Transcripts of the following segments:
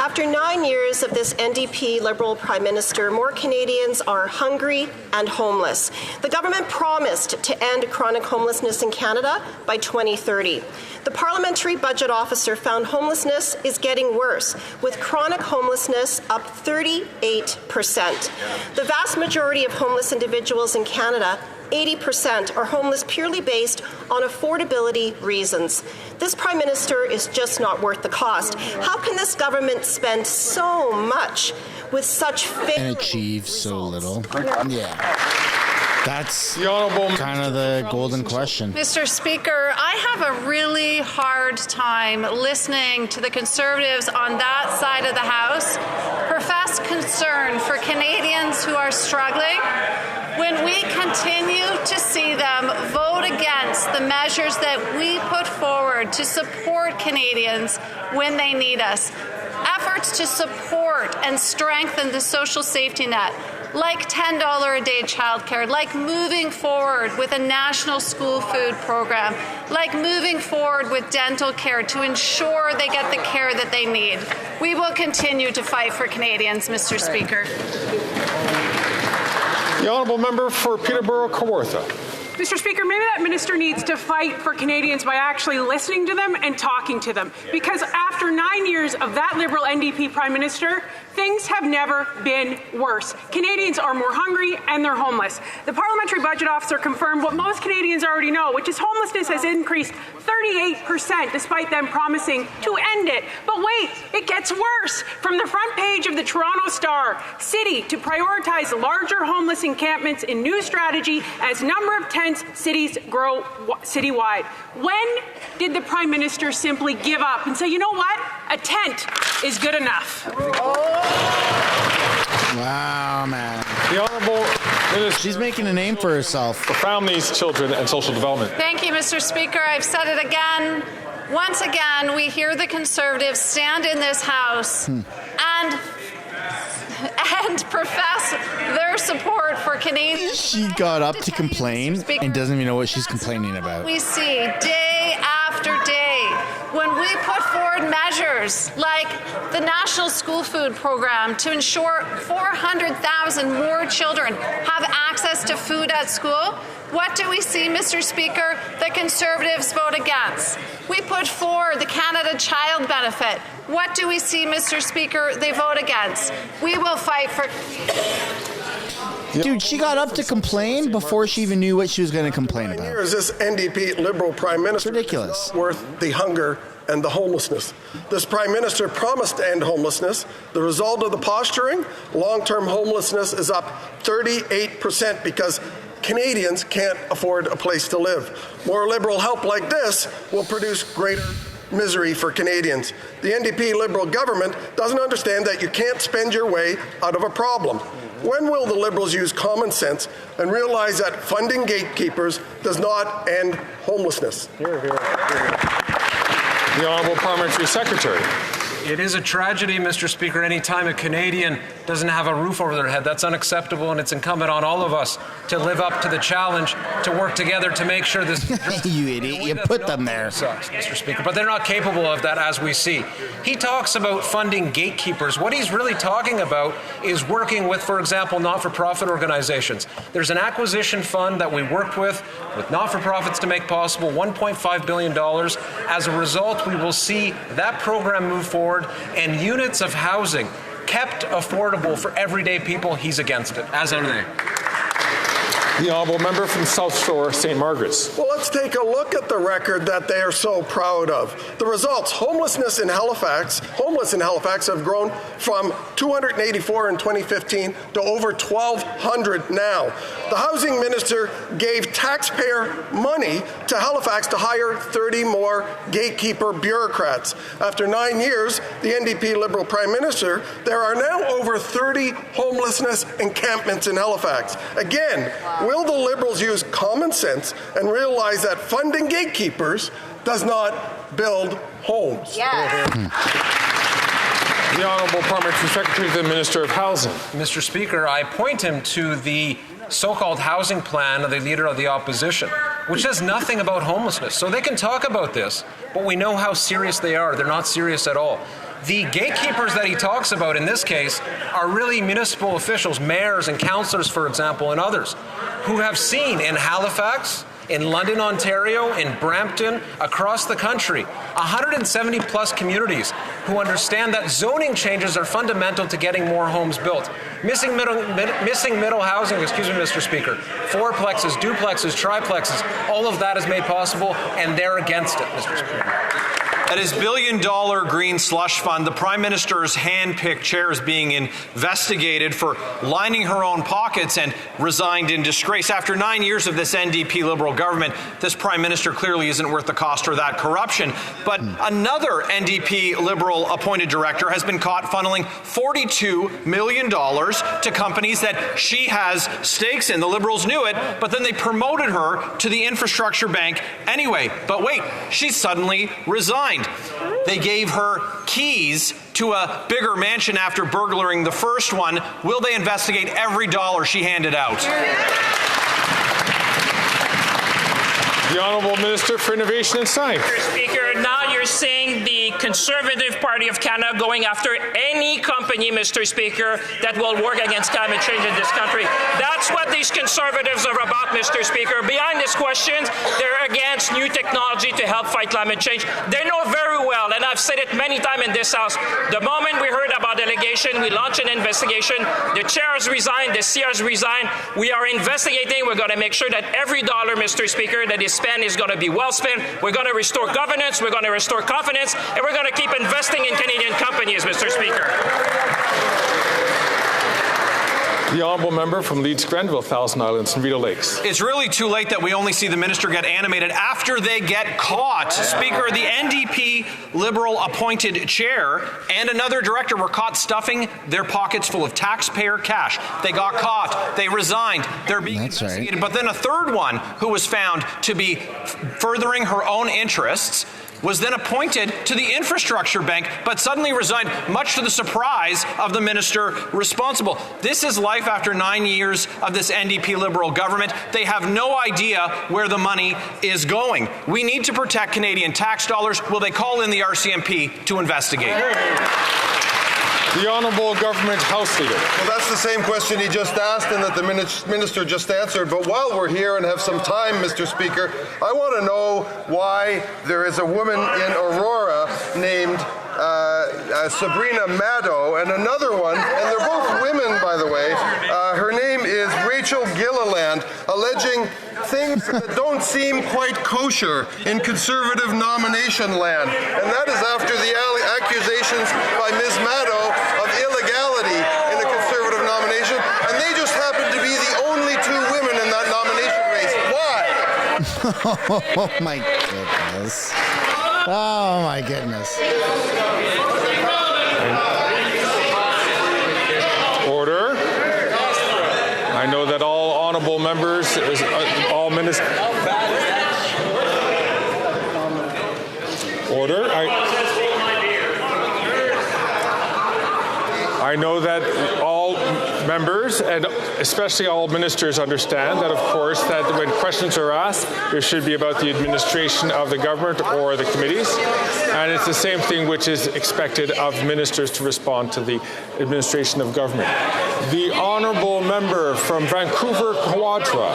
After 9 years of this NDP Liberal Prime Minister, more Canadians are hungry and homeless. The government promised to end chronic homelessness in Canada by 2030. The Parliamentary Budget Officer found homelessness is getting worse, with chronic homelessness up 38%. The vast majority of homeless individuals in Canada, 80%, are homeless purely based on affordability reasons. This Prime Minister is just not worth the cost. How can this government spend so much with such and achieve so little? Yeah. That's kind of the golden question. Mr. Speaker, I have a really hard time listening to the Conservatives on that side of the House profess concern for Canadians who are struggling when we continue to see them vote against the measures that we put forward to support Canadians when they need us. Efforts to support and strengthen the social safety net, like $10 a day childcare, like moving forward with a national school food program, like moving forward with dental care to ensure they get the care that they need. We will continue to fight for Canadians, Mr. Speaker. The honourable member for Peterborough-Kawartha. Mr. Speaker, maybe that minister needs to fight for Canadians by actually listening to them and talking to them. Because after 9 years of that Liberal NDP Prime Minister, things have never been worse. Canadians are more hungry and they're homeless. The Parliamentary Budget Officer confirmed what most Canadians already know, which is homelessness has increased 38% despite them promising to end it. But wait, it gets worse. From the front page of the Toronto Star, City to prioritize larger homeless encampments in new strategy as number of tents cities grow citywide. When did the Prime Minister simply give up and say, you know what, a tent is good enough? Wow, man. The Honourable Minister. She's making a name for herself. For Families, Children and Social Development. Thank you, Mr. Speaker. I've said it again. Once again, we hear the Conservatives stand in this House and profess their support for Canadians. She got up to complain and doesn't even know what she's complaining about. We see day after day when we put forward measures like the National School Food Program to ensure 400,000 more children have access to food at school. What do we see, Mr. Speaker? The Conservatives vote against. We put forward the Canada Child Benefit. What do we see, Mr. Speaker? They vote against. We will fight for... Dude, she got up to complain before she even knew what she was going to complain about. Is this NDP Liberal Prime Minister ridiculous. Worth the hunger and the homelessness? This Prime Minister promised to end homelessness. The result of the posturing, long-term homelessness is up 38% because Canadians can't afford a place to live. More Liberal help like this will produce greater misery for Canadians. The NDP Liberal government doesn't understand that you can't spend your way out of a problem. When will the Liberals use common sense and realize that funding gatekeepers does not end homelessness? Hear, hear, hear. The Honourable Parliamentary Secretary. It is a tragedy, Mr. Speaker, any time a Canadian doesn't have a roof over their head. That's unacceptable, and it's incumbent on all of us to live up to the challenge, to work together to make sure this... You idiot, you put them there. Sucks, Mr. Speaker, but they're not capable of that, as we see. He talks about funding gatekeepers. What he's really talking about is working with, for example, not-for-profit organizations. There's an acquisition fund that we worked with not-for-profits to make possible $1.5 billion. As a result, we will see that program move forward and units of housing kept affordable for everyday people. He's against it, as are they. The honourable member from South Shore, St. Margaret's. Well, let's take a look at the record that they are so proud of. The results: homeless in Halifax have grown from 284 in 2015 to over 1,200 now. The housing minister gave taxpayer money to Halifax to hire 30 more gatekeeper bureaucrats. After 9 years, the NDP Liberal Prime Minister, there are now over 30 homelessness encampments in Halifax. Again, will the Liberals use common sense and realize that funding gatekeepers does not build homes? Yeah. The Honourable Parliamentary Secretary to the Minister of Housing. Mr. Speaker, I point him to the so-called housing plan of the Leader of the Opposition, which says nothing about homelessness. So they can talk about this, but we know how serious they are. They're not serious at all. The gatekeepers that he talks about in this case are really municipal officials, mayors and councillors, for example, and others, who have seen in Halifax, in London, Ontario, in Brampton, across the country, 170 plus communities who understand that zoning changes are fundamental to getting more homes built. Missing middle housing, excuse me, Mr. Speaker, fourplexes, duplexes, triplexes, all of that is made possible, and they're against it, Mr. Speaker. At his billion-dollar green slush fund, the Prime Minister's hand-picked chair is being investigated for lining her own pockets and resigned in disgrace. After 9 years of this NDP Liberal government, this Prime Minister clearly isn't worth the cost or that corruption. But another NDP Liberal appointed director has been caught funneling $42 million to companies that she has stakes in. The Liberals knew it, but then they promoted her to the infrastructure bank anyway. But wait, she suddenly resigned. They gave her keys to a bigger mansion after burglaring the first one. Will they investigate every dollar she handed out? The Honourable Minister for Innovation and Science. Mr. Speaker, now you're seeing the Conservative Party of Canada going after any company, Mr. Speaker, that will work against climate change in this country. That's what these Conservatives are about, Mr. Speaker. Behind these questions, they're against new technology to help fight climate change. They know very well, and I've said it many times in this House, the moment we heard about delegation, we launched an investigation. The chair has resigned, the CEO has resigned. We are investigating. We're going to make sure that every dollar, Mr. Speaker, that is spent is going to be well spent. We're going to restore governance, we're going to restore confidence, and we're going to keep investing in Canadian companies, Mr. Speaker. The Honourable Member from Leeds-Grenville, Thousand Islands and Rideau Lakes. It's really too late that we only see the minister get animated after they get caught. Speaker, the NDP Liberal appointed chair and another director were caught stuffing their pockets full of taxpayer cash. They got caught. They resigned. They're being investigated. Right. But then a third one who was found to be furthering her own interests was then appointed to the infrastructure bank, but suddenly resigned, much to the surprise of the minister responsible. This is life after 9 years of this NDP Liberal government. They have no idea where the money is going. We need to protect Canadian tax dollars. Will they call in the RCMP to investigate? The Honourable Government House Leader. Well, that's the same question he just asked and that the minister just answered. But while we're here and have some time, Mr. Speaker, I want to know why there is a woman in Aurora named Sabrina Maddow and another one, and they're both women, by the way. Her name is Rachel Gilliland, alleging things that don't seem quite kosher in Conservative nomination land. And that is after the accusations by Ms. Maddow of illegality in a Conservative nomination, and they just happen to be the only two women in that nomination race. Why? Oh my goodness. Oh my goodness. Order. I know that all honourable members, all ministers. Order. I know that all members and especially all ministers understand that, of course, that when questions are asked, there should be about the administration of the government or the committees. And it's the same thing which is expected of ministers to respond to the administration of government. The honourable member from Vancouver Quadra.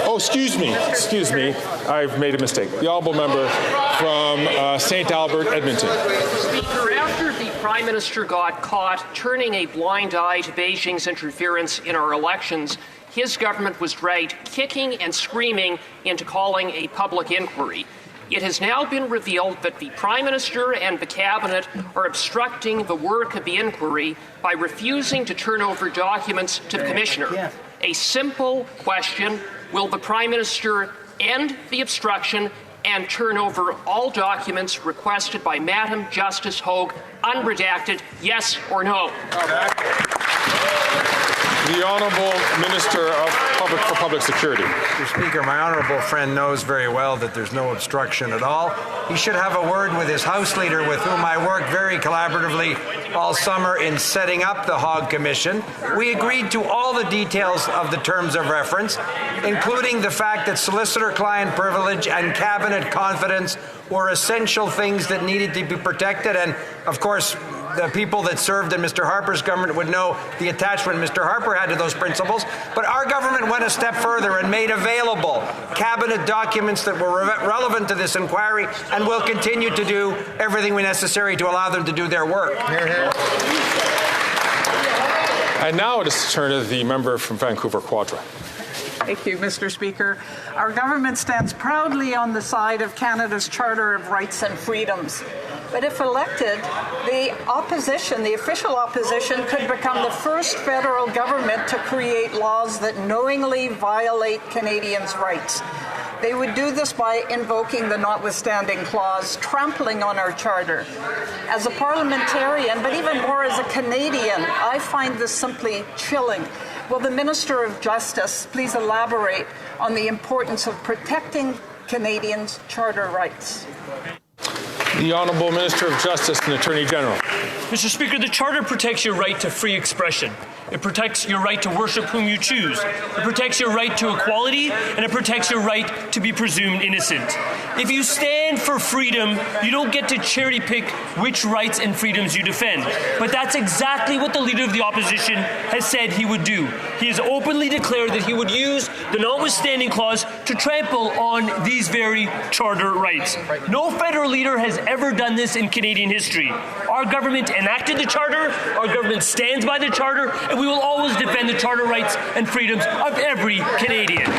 Oh, excuse me, I've made a mistake. The honourable member from St. Albert, Edmonton. Speaker, after the Prime Minister got caught turning a blind eye to Beijing's interference in our elections, his government was dragged kicking and screaming into calling a public inquiry. It has now been revealed that the Prime Minister and the Cabinet are obstructing the work of the inquiry by refusing to turn over documents to the Commissioner. A simple question: will the Prime Minister end the obstruction and turn over all documents requested by Madam Justice Hogue, unredacted, yes or no? The Honourable Minister for Public Security. Mr. Speaker, my honourable friend knows very well that there's no obstruction at all. He should have a word with his House Leader, with whom I worked very collaboratively all summer in setting up the Hogg Commission. We agreed to all the details of the terms of reference, including the fact that solicitor-client privilege and cabinet confidence were essential things that needed to be protected. And, of course, the people that served in Mr. Harper's government would know the attachment Mr. Harper had to those principles. But our government went a step further and made available cabinet documents that were relevant to this inquiry, and will continue to do everything necessary to allow them to do their work. Hear, hear. And now it is the turn of the member from Vancouver Quadra. Thank you, Mr. Speaker. Our government stands proudly on the side of Canada's Charter of Rights and Freedoms. But if elected, the opposition, the official opposition, could become the first federal government to create laws that knowingly violate Canadians' rights. They would do this by invoking the notwithstanding clause, trampling on our charter. As a parliamentarian, but even more as a Canadian, I find this simply chilling. Will the Minister of Justice please elaborate on the importance of protecting Canadians' charter rights? The Honourable Minister of Justice and Attorney General. Mr. Speaker, the Charter protects your right to free expression. It protects your right to worship whom you choose. It protects your right to equality, and it protects your right to be presumed innocent. If you stand for freedom, you don't get to cherry pick which rights and freedoms you defend. But that's exactly what the Leader of the Opposition has said he would do. He has openly declared that he would use the notwithstanding clause to trample on these very charter rights. No federal leader has ever done this in Canadian history. Our government enacted the Charter, our government stands by the Charter, and we will always defend the charter rights and freedoms of every Canadian.